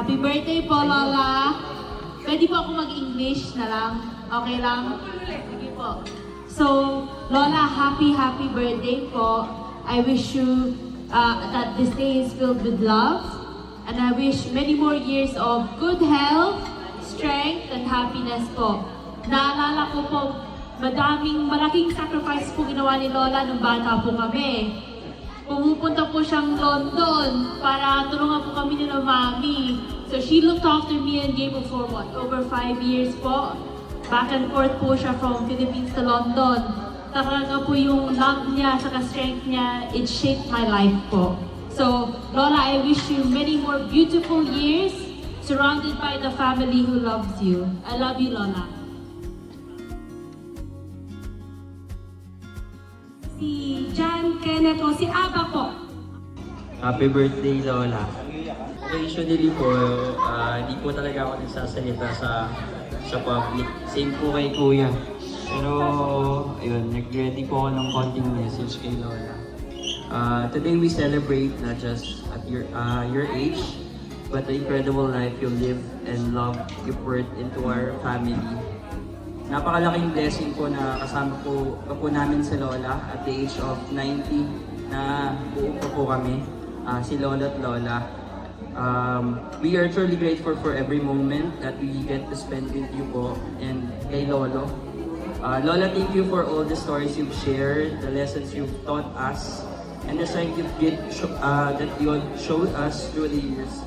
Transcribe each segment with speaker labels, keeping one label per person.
Speaker 1: Happy birthday po, Lola. Pwede po ako mag-English na lang. Okay lang? Sige po. So, Lola, happy birthday po. I wish you that this day is filled with love. And I wish many more years of good health, strength, and happiness po. Naalala ko po, malaking sacrifice po ginawa ni Lola nung bata po kami. Pumupunta po siyang London para tulungan po kami ni Mami. So she looked after me and gave me for what? Over 5 years po. Back and forth po siya from Philippines to London. Talaga po yung love niya at strength niya, it shaped my life po. So, Lola, I wish you many more beautiful years surrounded by the family who loves you. I love you, Lola.
Speaker 2: Si John Kenneth o si Aba po.
Speaker 3: Happy birthday, Lola. Occasionally po, di po talaga ako nagsasalita sa public. Same po kay Kuya. Pero, ayun, nag-ready po ako ng konting message kay Lola. Today we celebrate not just at your age, but the incredible life you live and love you poured into our family. Napakalaking blessing po na kasama po namin si Lola at the age of 90 na buo po kami, si Lola at Lola. We are truly grateful for every moment that we get to spend with you po and kay Lolo. Lola, thank you for all the stories you've shared, the lessons you've taught us, and the strength that you showed us through the years.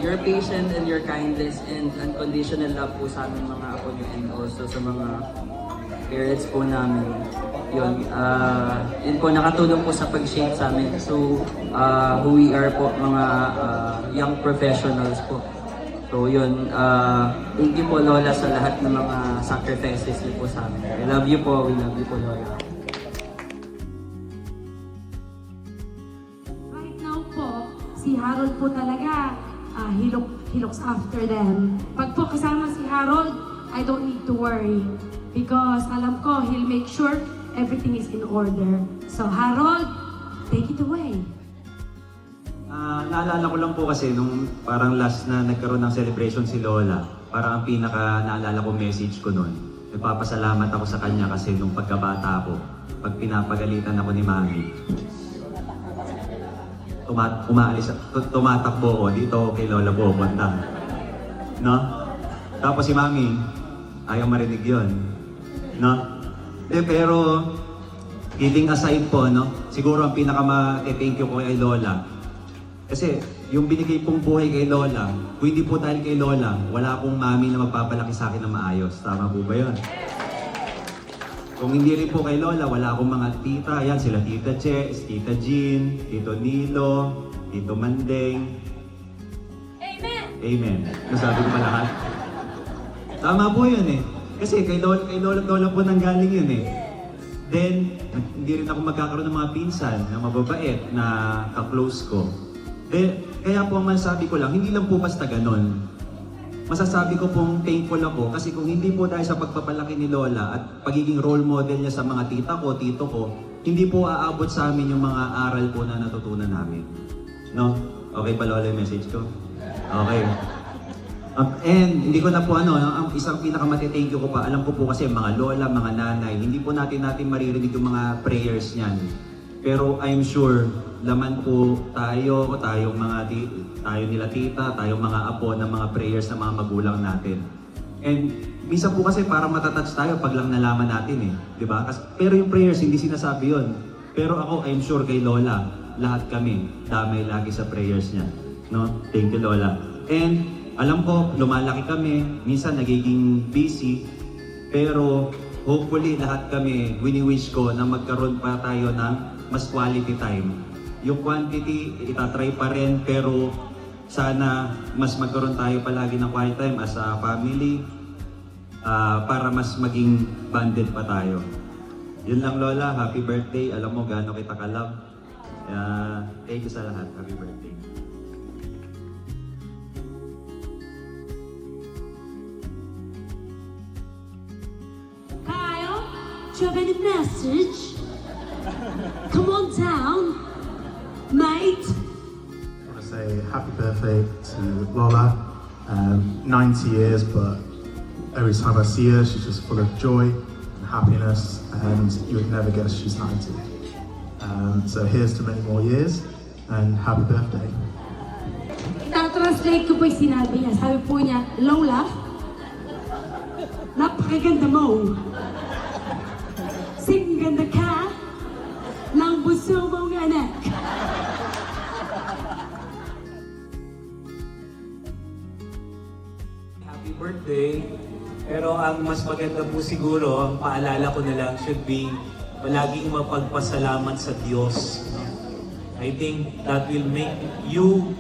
Speaker 3: Your patience and your kindness and unconditional love po sa aming mga apo niyo and also sa mga parents po namin. Yun po nakatulong po sa pag-shape sa amin. So, who we are po, mga young professionals po. So yun, thank you po Lola sa lahat ng mga sacrifices niyo po sa amin. I love you po, we love you po Lola.
Speaker 2: Right now po, si Harold po talaga, he looks after them. Pag po kasama si Harold, I don't need to worry. Because alam ko, he'll make sure everything is in order. So Harold, take it away.
Speaker 4: Naalala ko lang po kasi nung parang last na nagkaroon ng celebration si Lola, parang ang pinaka naalala ko message ko noon. Nagpapasalamat ako sa kanya kasi nung pagkabata ko, pag pinapagalitan ako ni Mami, tumatakbo ko dito kay Lola pupunta. No? Tapos si Mami, ayaw marinig yun. No? Pero, kidding aside po, no? Siguro ang pinaka-thank you ko kay Lola, kasi yung binigay pong buhay kay Lola, kung hindi po dahil kay Lola, wala akong mami na magpapalaki sa akin na maayos. Tama po ba yun? Kung hindi rin po kay Lola, wala akong mga tita. Ayan, sila Tita Che, Tita Jean, Tito Nilo, Tito Mandeng.
Speaker 2: Amen!
Speaker 4: Amen. Nasabi ko pa lahat? Tama po yun eh. Kasi kay Lola po nanggaling yun eh. Then, hindi rin ako magkakaroon ng mga pinsan na mababait na ka-close ko. Kaya po ang masasabi ko lang, hindi lang po basta ganon. Masasabi ko pong thankful ako kasi kung hindi po dahil sa pagpapalaki ni Lola at pagiging role model niya sa mga tita ko, tito ko, hindi po aabot sa amin yung mga aral po na natutunan namin. No? Okay pa Lola yung message ko? Okay. And hindi ko na po ang isang pinakamatithank you ko pa, alam ko po kasi mga lola, mga nanay, hindi po natin maririnig yung mga prayers niyan. Pero I'm sure, laman po tayo nila tita, tayong mga apo ng mga prayers ng mga magulang natin. And minsan po kasi parang matatouch tayo pag lang nalaman natin eh, di ba? Pero yung prayers, hindi sinasabi yun. Pero ako, I'm sure kay Lola, lahat kami, damay lagi sa prayers niya. No? Thank you Lola. And alam ko, lumalaki kami, minsan nagiging busy, pero hopefully lahat kami, wini-wish ko na magkaroon pa tayo ng mas quality time. Yung quantity, itatry pa rin, pero sana mas magkaroon tayo palagi ng quality time as a family para mas maging bonded pa tayo. Yun lang Lola, happy birthday. Alam mo gaano kita ka-love. Thank you sa lahat. Happy birthday.
Speaker 2: Kyle, do you have any message? Come on down, mate.
Speaker 5: Say say happy birthday to Lola. 90 years, but every time I see her, she's just full of joy and happiness, and you would never guess she's 90. So here's to many more years, and happy birthday.
Speaker 2: Ita-translate ko po yung sinabi niya. Sabi po niya, Lola, napakaganda mo. Sing ganda ka ng buso mong anak.
Speaker 6: Happy birthday. Pero ang mas maganda po siguro, ang paalala ko na lang should be palaging mapagpasalamat sa Diyos. No? I think that will make you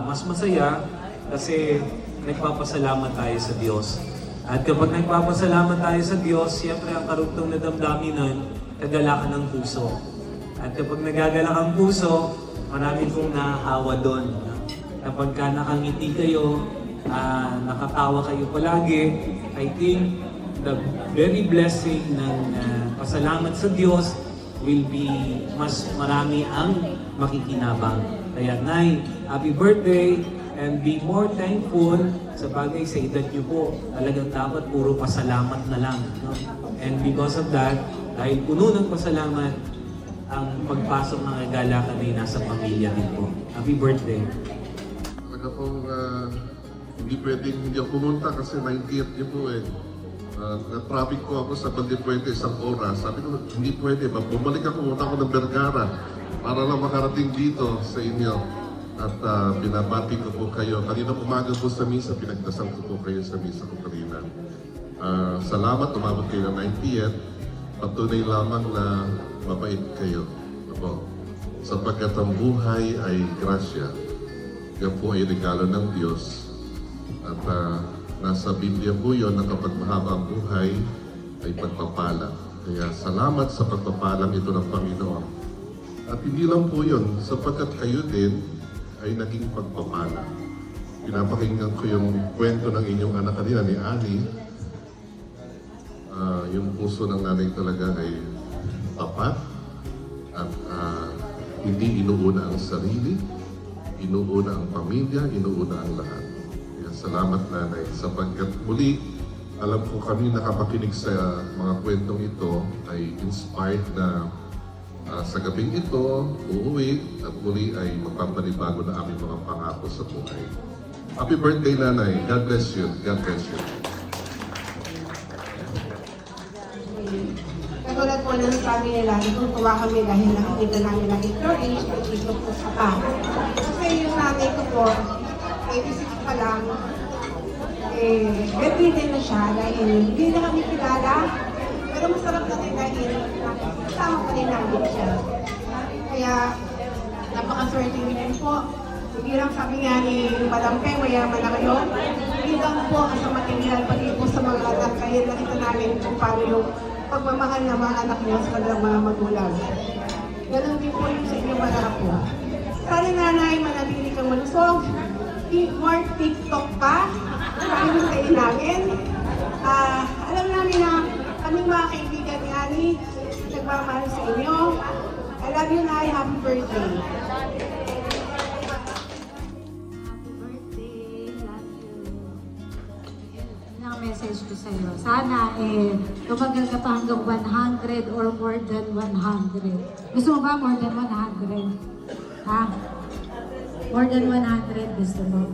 Speaker 6: mas masaya kasi nagpapasalamat tayo sa Diyos. At kapag nagpapasalamat tayo sa Diyos, siyempre ang karugtong na damdamin nun, kagalakan ng puso. At kapag nagagalak ang puso, marami pong nahahawa doon. No? Kapag ka nakangiti kayo, nakatawa kayo palagi, I think the very blessing ng pasalamat sa Diyos will be mas marami ang makikinabang. Kaya Nay, happy birthday and be more thankful sa bagay sa edad niyo po. Talagang dapat puro pasalamat na lang. No? And because of that, dahil puno ng pasalamat, ang pagpasok ng kagalakan ay nasa pamilya din po. Happy birthday!
Speaker 7: Talaga pong hindi pwedeng hindi ako pumunta kasi 90th niyo po eh. Na-traffic ko ako sa Bandipuente isang oras. Sabi ko, hindi pwede. Bumalik ako, punta ako ng Vergara para lang makarating dito sa inyo. At binabati ko po kayo. Kanina umaga po sa misa, pinagdasal ko po kayo sa misa ko kanina. Salamat, umabot kayo ng 90th. Patunay lamang na mabait kayo. Apo. Sapagkat ang buhay ay grasya. Yan po ay regalo ng Diyos. At nasa Biblia po yun na kapag mahaba ang buhay ay pagpapala. Kaya salamat sa pagpapalang ito ng Panginoon. At hindi lang po yun, sapagkat kayo din ay naging pagpapala. Pinapakinggan ko yung kwento ng inyong anak kanina ni Annie. Yung puso ng nanay talaga ay tapat at hindi inuuna ang sarili, inuuna ang pamilya, inuuna ang lahat. Kaya salamat nanay, sapagkat muli, alam ko kami nakapakinig sa mga kwentong ito ay inspired na sa gabing ito, uuwi at muli ay magpapanibago na aming mga pangako sa buhay. Happy birthday nanay, God bless you, God bless you.
Speaker 8: Katulad po ng sabi nila, natutuwa kami dahil nakikita namin na encourage at ito po sa pa. Kasi yung nanay ko po, 86 pa lang, bedridden na siya dahil hindi na kami kilala. Pero masarap na rin dahil kasama pa rin namin siya. Kaya napakaswerte din po. Hindi lang sabi nga ni Madam Peng, mayaman na kayo. Hindi lang po sa material, pati po sa mga anak. Kaya nakita namin kung paano yung pagmamahal ng mga anak niyo sa kanilang mga magulang. Ganon din po yung sa inyong mga apo. Sana nanay, manatili kang malusog. More TikTok pa. Sabi sa iyo namin. Alam namin na kaming mga kaibigan ni Annie, nagmamahal sa inyo. I love you, Nay. Happy birthday.
Speaker 2: Happy birthday, love you. Yun ang message ko sa'yo. Sana tumagal ka pa hanggang 100 or more than 100. Gusto mo ba more than 100? Ha? More than 100 gusto mo?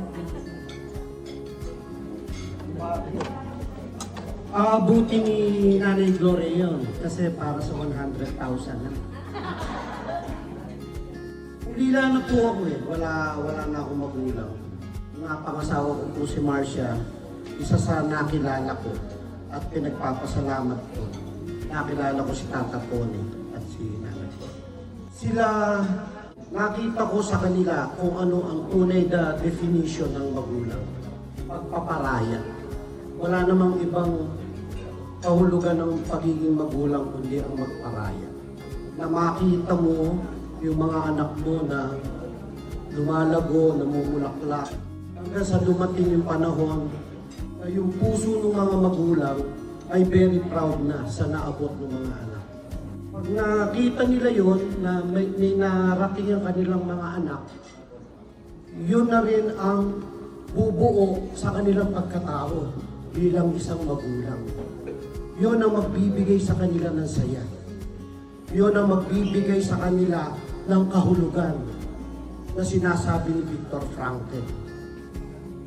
Speaker 9: Buti ni Nanay Gloria yun kasi para sa 100,000 lang. Ulila na po ako eh. Wala na akong magulang. Yung pangasawa ko po si Marcia, isa sa nakilala ko at pinagpapasalamat ko. Nakilala ko si Tata Tony at si Nanay. Sila, nakita ko sa kanila kung ano ang tunay na definition ng magulang. Pagpaparaya. Wala namang ibang kahulugan ng pagiging magulang kundi ang magparaya. Na makita mo yung mga anak mo na lumalago, namumulaklak. Hanggang sa dumating yung panahon na yung puso ng mga magulang ay very proud na sa naabot ng mga anak. Pag nakita nila yon na may narating ang kanilang mga anak, yun na rin ang bubuo sa kanilang pagkatao bilang isang magulang. Yun ang magbibigay sa kanila ng saya. Yun ang magbibigay sa kanila ng kahulugan na sinasabi ni Viktor Frankl.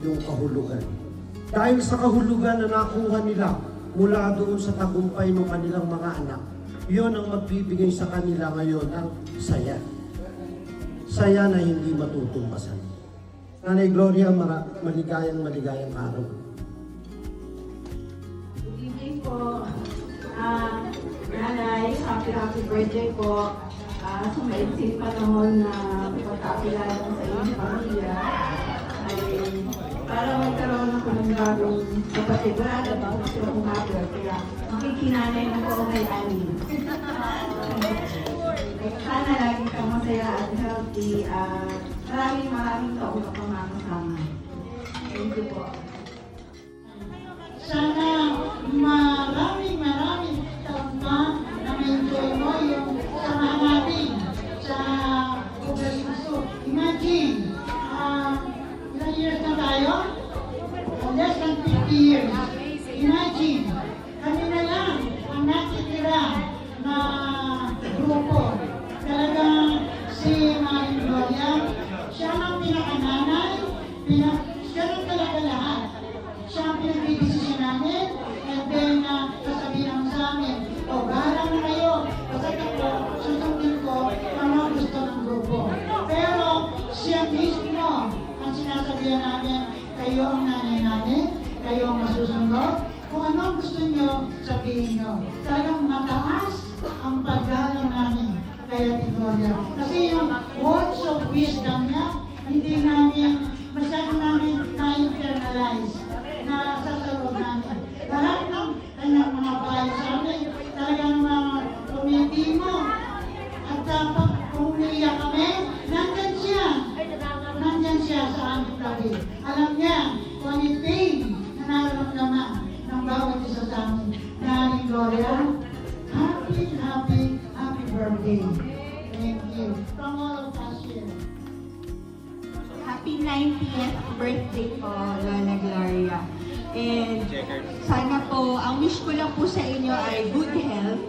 Speaker 9: Yung kahulugan. Dahil sa kahulugan na nakuha nila mula doon sa tagumpay ng kanilang mga anak, yun ang magbibigay sa kanila ngayon ng saya. Saya na hindi matutumbasan. Nanay Gloria, maligayang araw.
Speaker 1: Good evening po. Nanay, happy birthday po. Sa maitsing panahon na magkakilala sa inyong pamilya, ay para magkaroon ako ng bagong kapatid. Wala na ba ako sila umabot? Kaya makikinanay na po kay Annie. Sana lagi kang masaya at healthy. Maraming taon ka pang makasama. Thank you po.
Speaker 10: Sana maraming taon pa na ma-enjoy mo yung samahan natin sa Ugalisuso. Imagine, ilang years na tayo? Less than 50 years. Imagine, kami na lang ang natitira na grupo. Talagang si Maring Gloria, siya ang pinakananay, siya ang talaga lahat. Siya ang pinag-ibisisyon namin, and then sasabihin sa amin, bahala na kayo, basta ako, susundin ko ang mga gusto ng grupo. Pero siya mismo ang sinasabihan namin, kayo ang nanay namin, kayo ang masusunod, kung ano ang gusto nyo, sabihin nyo. Talagang mataas ang paggalang namin kaya ni Gloria. Kasi yung words of wisdom niya, hindi namin, masyado namin na-internalize na sa sarog namin. Lahat ng kanyang mga bahay sa amin, talagang mga community mo. At pag umiiyak kami, nandyan siya. Nandyan siya sa aming tabi. Alam niya kung ano yung pain na nararamdaman ng bawat isa sa amin. Naring Gloria, happy birthday. Thank you. From all of us here.
Speaker 1: Happy 90th birthday po, Lola Gloria. And sana po, ang wish ko lang po sa inyo ay good health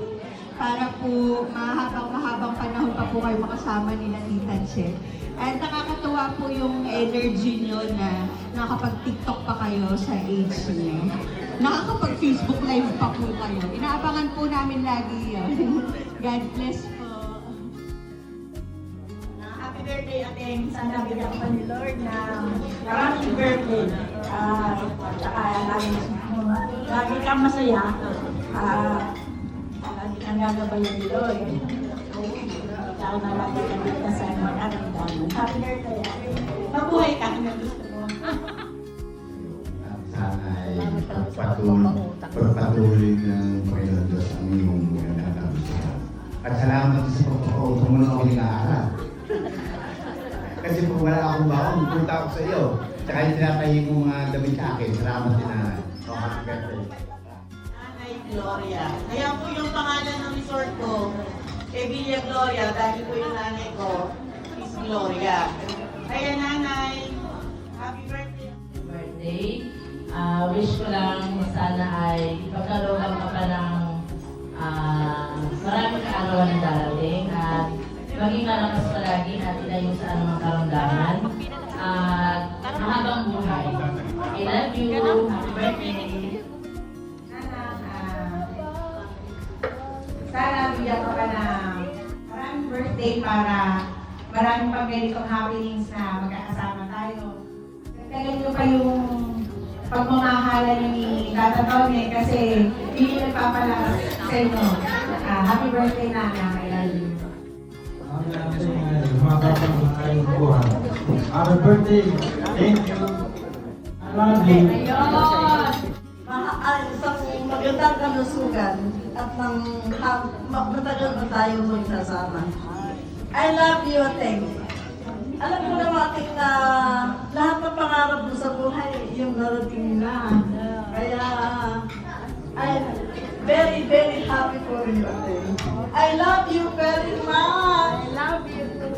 Speaker 1: para po mahabang panahon pa po kayo makasama nila Tita Che. At nakakatuwa po yung energy nyo na nakakapag-TikTok pa kayo sa age niyo. Nakakapag-Facebook Live pa po kayo. Inaabangan po namin lagi yun. God bless po.
Speaker 8: Happy birthday, Ateng. Sana bigyan ka ni Lord na maraming birthday. Tsaka lagi kang masaya. Lagi kang gagabayan ni Lord. Sana lagi kang dito sa mga happy birthday, Ateng. Mabuhay ka kung gusto mo.
Speaker 11: Sana ay pagpatuloy ng Panginoon Diyos ang iyong buhay na katampusan. At salamat sa pagpapauto mo na ako nag-aaral. Kasi kung wala akong baon, punta ako sa iyo. Tsaka yung tinatayin mo mga damit sa akin. Salamat din na. Happy birthday.
Speaker 8: Nanay Gloria. Kaya po yung pangalan ng resort ko, kay Villa Gloria, dahil po yung nanay ko is Gloria. Kaya nanay, happy birthday.
Speaker 12: Birthday. Wish ko lang sana ay pagkaroon ka pa ng maraming kaarawan na darating at maging malakas palagi at ilayo sa anumang karamdaman at mahabang buhay. I love you. Happy birthday.
Speaker 8: Sana bigyan ko ka ng maraming birthday para maraming pang ganitong happenings na magkakasama tayo. Dagdagan nyo pa yung pagmamahalan ni Tata Tony kasi hindi nagpapalakas sa inyo. Happy birthday, Nana. I love you.
Speaker 13: Happy birthday! Thank you! I love you!
Speaker 10: Isang magandang kalusugan at matagal na tayo magsasama. I love you, Ateng. Alam mo naman, Ateng, na lahat ng pangarap mo sa buhay, yung narating na. Kaya, I'm very happy for you, Ateng. I love you very much! I love you too.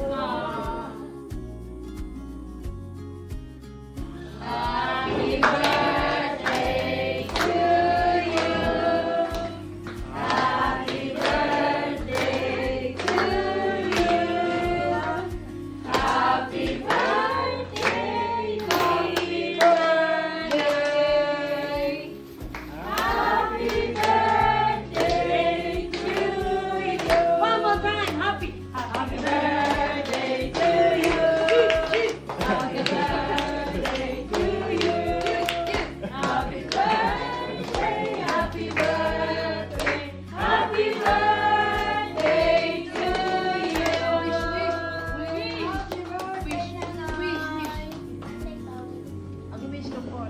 Speaker 2: One more time. Happy birthday to you. Happy birthday to you. Happy birthday, happy birthday, happy birthday to you.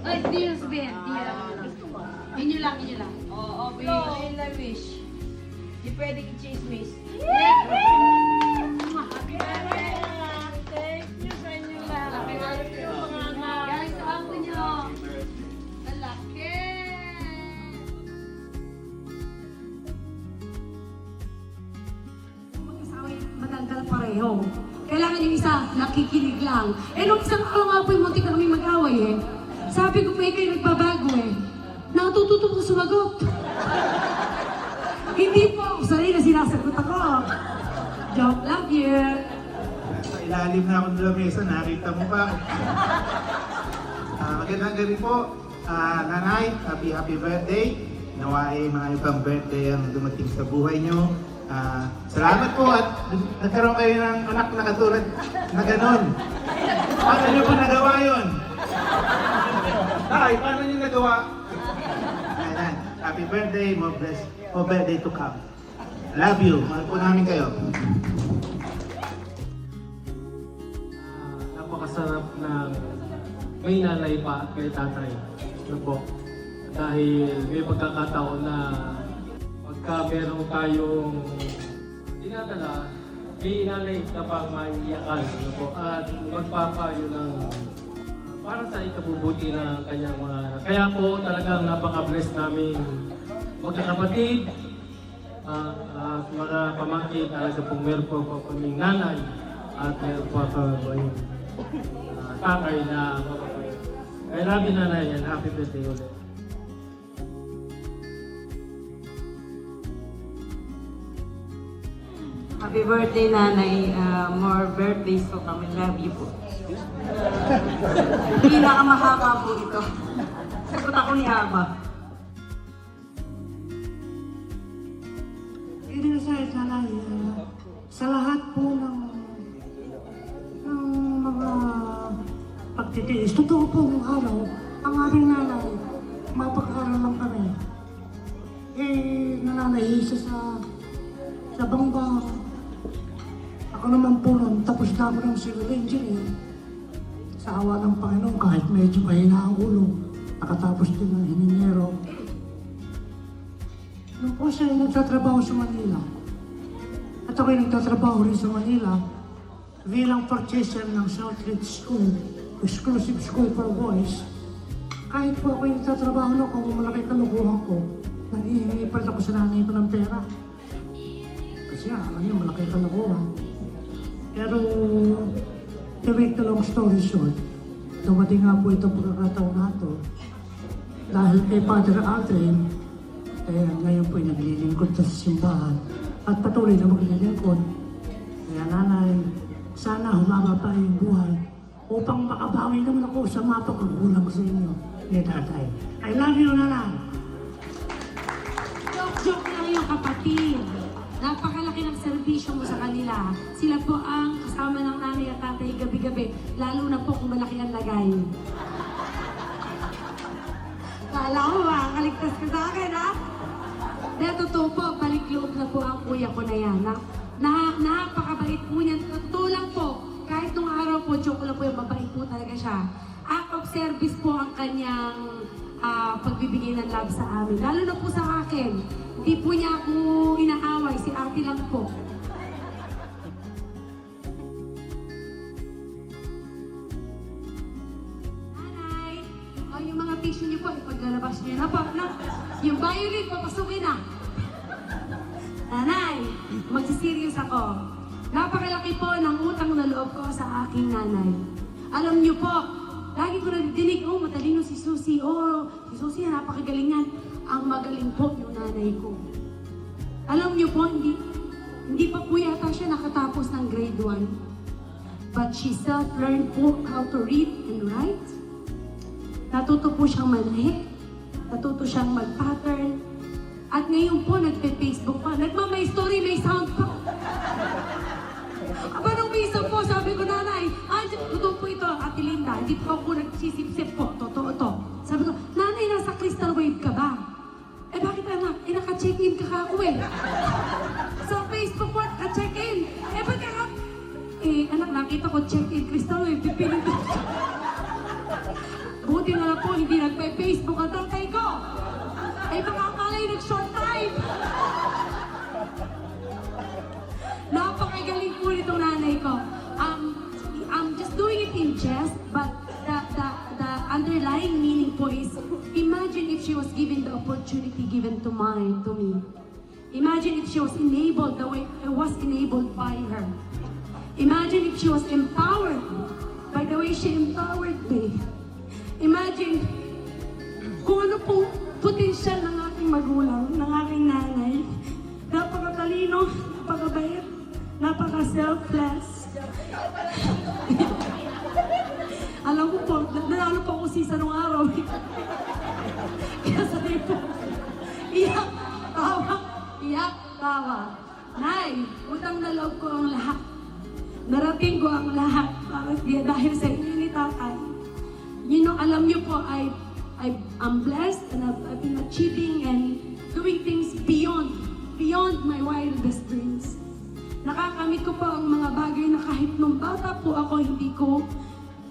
Speaker 2: Ay, Dios Ben, Inyo lang, inyo lang.
Speaker 1: Oo, wish. Di pwedeng i-chismis.
Speaker 2: Happy birthday! Thank you sa inyo lahat. Happy birthday, mga anak. Guys, sa ako nyo. Malaki! Mag-isawa yung madaldal pareho. Kailangan yung isa, nakikinig lang. Eh, nung isang araw nga po yung munti kami mag-away eh. Sabi ko, may kayo nagbabago eh. Natututo ko sumagot. Hindi po ako sanay na sinasagot ako. Joke lang, dear.
Speaker 11: Sa ilalim na ako ng lamesa, nakita mo pa. Magandang gabi po. Nanay, happy birthday. Nawa ay mga ibang birthday ang dumating sa buhay nyo. Salamat po at nagkaroon kayo ng anak na katulad na ganon. Paano nyo po nagawa yun? Ay, paano nyo nagawa? Ayan, happy birthday, more birthday to come. Love you. Mahal po namin kayo.
Speaker 13: Napakasarap na may nanay pa at may tatay. Ano po? Dahil may pagkakataon na pagka meron tayong dinadala, may nanay na pang maiiyakan. Ano po? At magpapayo ng para sa ikabubuti ng kanyang mga anak. Kaya po talagang napaka-blessed namin magkakapatid at mga pamangkin. Talaga pong meron po kaming nanay at meron po kaming tatay na mapapagod. Kaya namin nanay yan. Happy birthday ulit.
Speaker 2: Happy birthday, nanay. More birthdays to come. Love you po. Pinakamahaba po ito. Sagot ako ni Aba. Hindi sa nanay, sa lahat po ng mga pagtitiis. Totoo po ng araw, ang aming nanay, mapagkaroon lang kami. Nananay siya sa bangba. Ako naman po nun, tapos na ako ng civil engineer. Sa awa ng Panginoon, kahit medyo mahina ang ulo, nakatapos din ng hininyero. Nung po siya nagtatrabaho sa Manila, at ako'y nagtatrabaho rin sa Manila, bilang purchaser ng Southridge School, exclusive school for boys, kahit po ako'y nagtatrabaho na kung malaki kalukuhan ko, nag-ihingi pa rin ako sa nanay ko ng pera. Kasi alam niyo, malaki kalukuhan. Pero, to make the long story short, dumating nga po itong pagkakataon na ito. Dahil kay Father Aldrin, kaya ngayon po ay naglilingkod sa simbahan at patuloy na maglilingkod. Kaya nanay, sana humaba pa yung buhay upang makabawi naman ako sa mapagkukulang sa inyo ni tatay. I love you, nanay! Joke lang yung kapatid. Napakalaki ng serbisyo mo sa kanila. Sila po ang kasama ng nanay at tatay gabi-gabi, lalo na po kung malaki ang lagay. Kala mo ba, kaligtas ka sa akin, ha? Dahil totoo po, balik-loob na po ang kuya ko na yan. Napakabait po niya. Totoo lang po, kahit nung araw po, joke lang po yung mabait po talaga siya. Act of service po ang kanyang pagbibigay ng love sa amin. Lalo na po sa akin. Hindi po niya ako inaaway, si ate lang po. Nanay, yung mga tissue niyo po, ipaglalabas niyo na po. Yung violin, papasukin na. Nanay, magsiserious ako. Napakalaki po ng utang na loob ko sa aking nanay. Alam niyo po, lagi ko nadidinig, oh, matalino si Susie. Oh, si Susie, napakagaling yan. Ang magaling po yung nanay ko. Alam niyo po, hindi pa po yata siya nakatapos ng grade 1. But she self-learned po how to read and write. Natuto po siyang manhi. Natuto siyang mag-pattern. At ngayon po, nagpe-Facebook pa. Nagmamay story, may sound pa. Aba, nung minsan po, sabi ko, nanay, totoo po ito, Ate Linda, hindi po ako nagsisip-sip po, totoo to. Sabi ko, nanay, nasa Crystal Wave ka ba? Eh, bakit anak? Eh, naka-check-in ka ako eh. Sa Facebook po, naka-check-in. Eh, ba't ka? Eh, anak, nakita ko check-in Crystal Wave, pipilin ko. Buti na lang po, hindi nagpa-Facebook ang tatay ko. Eh, baka akalay nag-short time. Napakagaling po nitong nanay ko. I'm just doing it in jest, but the underlying meaning po is, imagine if she was given the opportunity given to me. Imagine if she was enabled the way I was enabled by her. Imagine if she was empowered by the way she empowered me. Imagine kung ano pong potensyal ng aking magulang, ng aking nanay. Napakatalino, napakabait, napaka-selfless. Alam ko po, nanalo po ako season ng araw. Kaya sabi po, iyak, tawa. Nay, utang na loob ko ang lahat. Narating ko ang lahat para dahil sa inyo ni tatay. You know, alam niyo po, I'm blessed and I've been achieving and doing things beyond my wildest dreams. Nakakamit ko po ang mga bagay na kahit nung bata po ako, hindi ko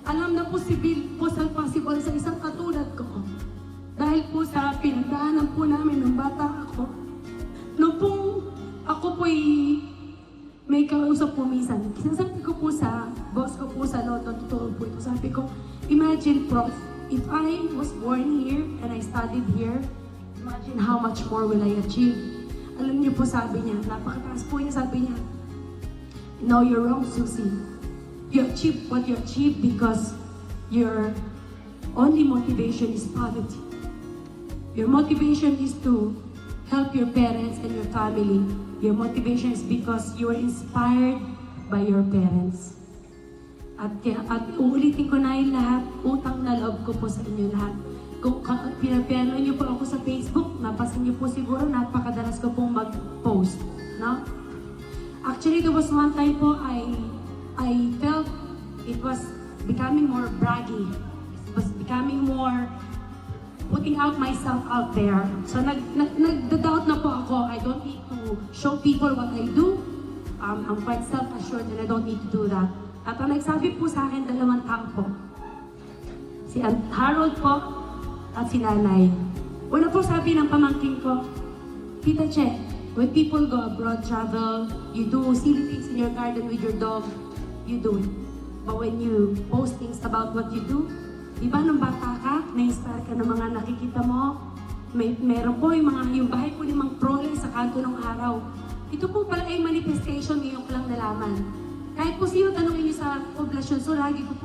Speaker 2: alam na possible sa isang katulad ko. Dahil po sa pinagdaanan po namin nung bata ako. Nung pong ako po'y may kausap po minsan, sinasabi ko po sa boss ko po sa Lotto, totoo po ito. Sabi ko, imagine, Prof, if I was born here and I studied here, imagine how much more will I achieve. Alam niyo po, sabi niya, napakataas po niya, sabi niya, no, you're wrong, Susie. You achieve what you achieve because your only motivation is poverty. Your motivation is to help your parents and your family. Your motivation is because you are inspired by your parents. At uulitin ko na yung lahat, utang na loob ko po sa inyo lahat. Kung pinapiano niyo po ako sa Facebook, napasin niyo po siguro, napakadalas ko pong mag-post. No? Actually, there was one time po, I felt it was becoming more braggy. It was becoming more putting out myself out there. So nagda-doubt na po ako. I don't need to show people what I do. I'm quite self-assured and I don't need to do that. At ang nagsabi po sa akin, dalawang tao po. Si Harold po at si Nanay. Una po sabi ng pamangkin ko, Tita Che, when people go abroad, travel, you do silly things in your garden with your dog, you do it. But when you post things about what you do, diba nung bata ka, na-inspire ka ng mga nakikita mo, meron po yung bahay po ni Mang Prole sa kanto ng araw. Ito po pala ay manifestation ngayon ko lang nalaman. Kahit po sino tanongin niyo sa poblasyon, so lagi ko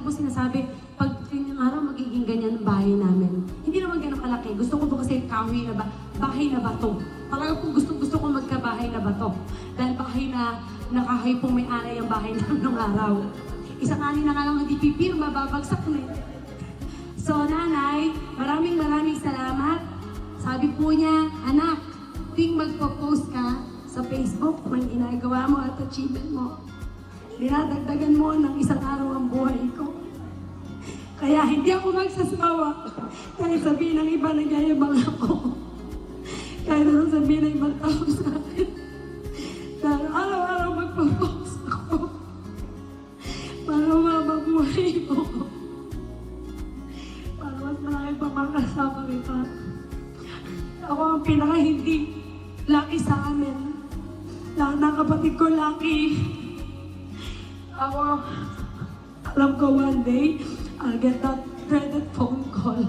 Speaker 2: po sinasabi, pag ng araw magiging ganyan ang bahay namin. Hindi naman ganun kalaki. Gusto ko po kasi bahay na bato. Talaga po gusto ko magkabahay na bato. Dahil bahay na nakahay pong may-ari ang bahay namin ng araw. Isang ani na nga lang hindi pipirma, babagsak na. So, Nanay, maraming salamat. Sabi po niya, anak, tuwing magpo-post ka sa Facebook kung ginagawa mo at achievement mo, dinadagdagan mo ng isang araw ang buhay ko. Kaya hindi ako magsasawa. Kahit sabihin ng iba, nagyayabang ako. Kahit anong sabihin ng ibang tao sa akin. Dahil araw-araw magpo-post ako. Para mabuhay mo. Para mas malaki pa makasama kita. Ako ang pinaka-hindi lucky sa amin. Lahat ng kapatid ko lucky. Ako, alam ko one day, I'll get that dreaded phone call.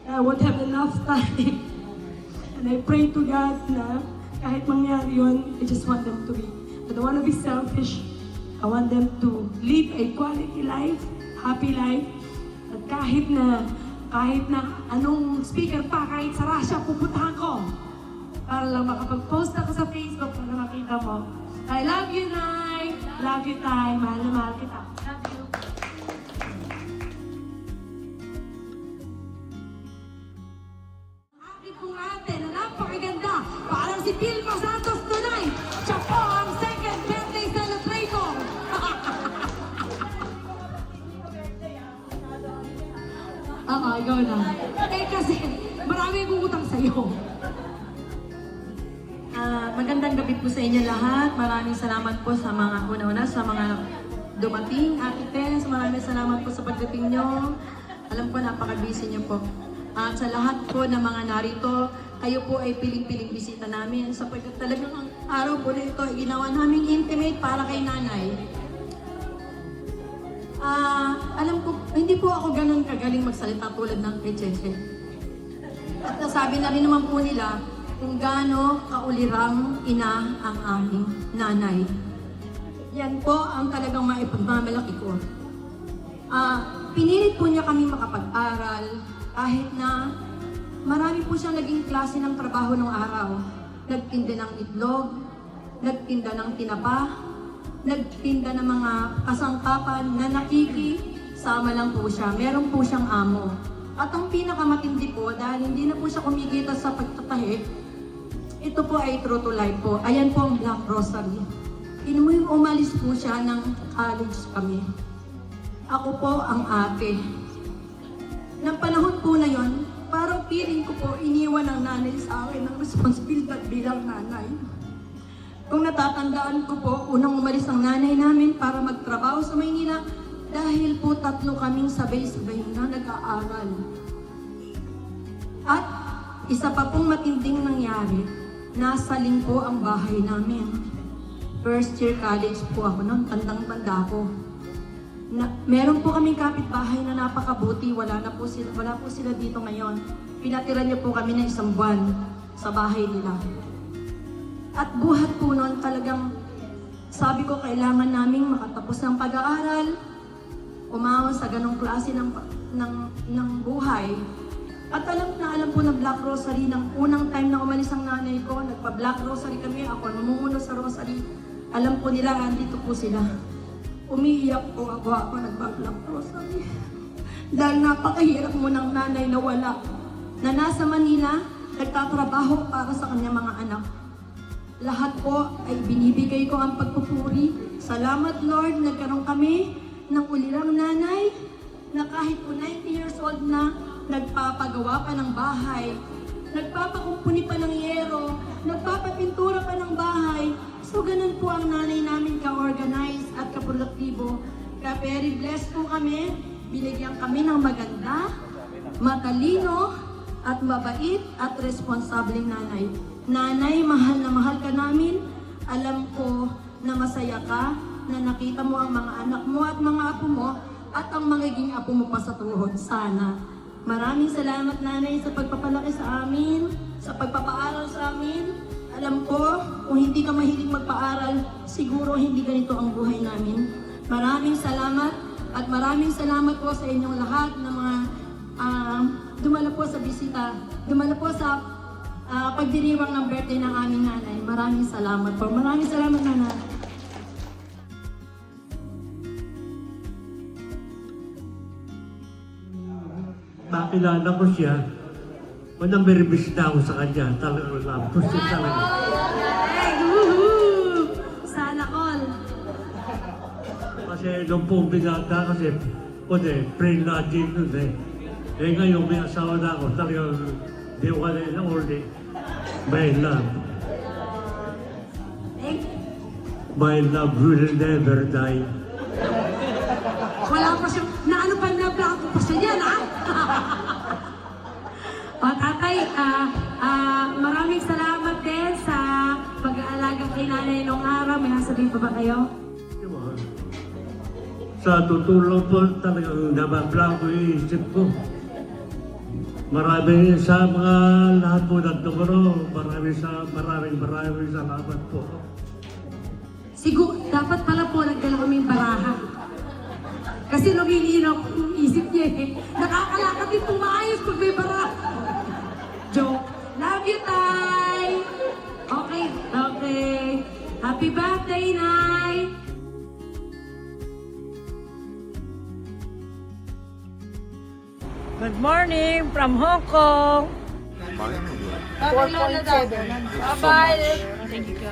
Speaker 2: I won't have enough time. And I pray to God na kahit mangyari yun, I just want them to be. I don't want to be selfish. I want them to live a quality life, happy life. At kahit na anong speaker pa, kahit sa Russia, pupuntahan ko. Para lang makapag-post ako sa Facebook para makita mo. I love you, Nay! Love you, Tay! Mahal na mahal kita. Love you. Aking pong ate na napakaganda. Parang si Vilma Santos tunay. Siya po ang second birthday celebrator. Oo, ikaw na. Eh kasi, marami akong utang sa'yo.
Speaker 14: Magandang gabi po sa inyo lahat. Maraming salamat po sa mga una-una, sa mga dumating. Ate Tess, maraming salamat po sa pagdating nyo. Alam ko, napaka-busy nyo po. At sa lahat po ng mga narito, kayo po ay piling-piling bisita namin. Sapagkat talagang ang araw po na ito ay ginawa naming intimate para kay nanay. Alam ko, hindi po ako ganun kagaling magsalita tulad ng kay Cheche. At nasabi na rin naman po nila kung gaano kaulirang ina ang aming nanay. Yan po ang talagang maipagmamalaki ko. Pinilit po niya kami makapag-aral kahit na marami po siyang naging klase ng trabaho ng araw. Nagtinda ng itlog, nagtinda ng tinapa, nagtinda ng mga kasangkapan na nakikisama lang po siya. Meron po siyang amo. At ang pinakamatindi po, dahil hindi na po siya kumikita sa pagtatahi, ito po ay true to life po. Ayan po ang Black Rosary. Umalis po siya ng college kami. Ako po ang ate. Nang panahon po na yon, parang feeling ko po iniwan ng nanay sa akin ng responsibilidad bilang nanay. Kung natatandaan ko po, unang umalis ang nanay namin para magtrabaho sa Maynila dahil po 3 kaming sabay-sabay na nag-aaral. At isa pa pong matinding nangyari, nasaling po ang bahay namin. First year college po ako noon, tandang-tanda ko. Meron po kaming kapitbahay na napakabuti, wala po sila dito ngayon. Pinatira niyo po kami ng 1 buwan sa bahay nila. At buhat po noon talagang sabi ko kailangan naming makatapos ng pag-aaral, umahon sa ganong klase ng buhay. At alam po ng Black Rosary, ng unang time na umalis ang nanay ko, nagpa-Black Rosary kami, ako namumuno sa Rosary. Alam po nila, andito po sila. Umiiyak po ako nagpa-Black Rosary. Dahil napakahirap mo ng nanay na wala. Na nasa Manila, nagtatrabaho para sa kanyang mga anak. Lahat po ay binibigay ko ang pagpupuri. Salamat Lord, nagkaroon kami ng ulirang nanay na kahit po 90 years old na, nagpapagawa pa ng bahay, nagpapakumpuni pa ng yero, nagpapapintura pa ng bahay. So ganun po ang nanay namin ka-organize at ka-produktibo. Kaya very blessed po kami, binigyan kami ng maganda, matalino, at mabait at responsableng nanay. Nanay, mahal na mahal ka namin. Alam ko na masaya ka, na nakita mo ang mga anak mo at mga apo mo, at ang magiging apo mo pa sa tuhod. Sana. Maraming salamat nanay sa pagpapalaki sa amin, sa pagpapaaral sa amin. Alam ko, kung hindi ka mahilig magpaaral, siguro hindi ganito ang buhay namin. Maraming salamat at maraming salamat po sa inyong lahat na mga dumala po sa bisita, dumala po sa pagdiriwang ng birthday ng aming nanay. Maraming salamat po. Maraming salamat nanay.
Speaker 13: Nakilala ko siya, unang biribis na ako sa kanya, talagang lampos siya talaga.
Speaker 2: Hey, woohoo! Sana all.
Speaker 13: Kasi nung pong binata kasi, pre-lodging nun eh. Eh ngayon may asawa na ako, talagang di ko kanina na uli. My love. My love will never die.
Speaker 2: Wala pa siya, naano pa na blanco pa siya yan, ha? O tatay, maraming salamat din sa pag-aalaga kay nanay nung araw. May nasabihin pa ba kayo?
Speaker 13: Sa tutulong po talagang nababla ko yung isip ko. Maraming sa mga lahat po ng tumuro, maraming salamat po.
Speaker 2: Siguro, dapat pala po nagdala kaming baraha. Kasi lumilinaw yung isip niya eh. Nakakalakad din pumayos pag may bara. Joke. Love you, Tay! Okay, okay. Happy birthday, Nay!
Speaker 15: Good morning from Hong Kong. 4.7. Bye-bye.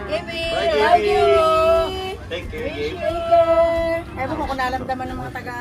Speaker 15: Gaby, love you.
Speaker 3: Thank you,
Speaker 15: Take care. Ewan ko kung nalamdaman ng mga taga...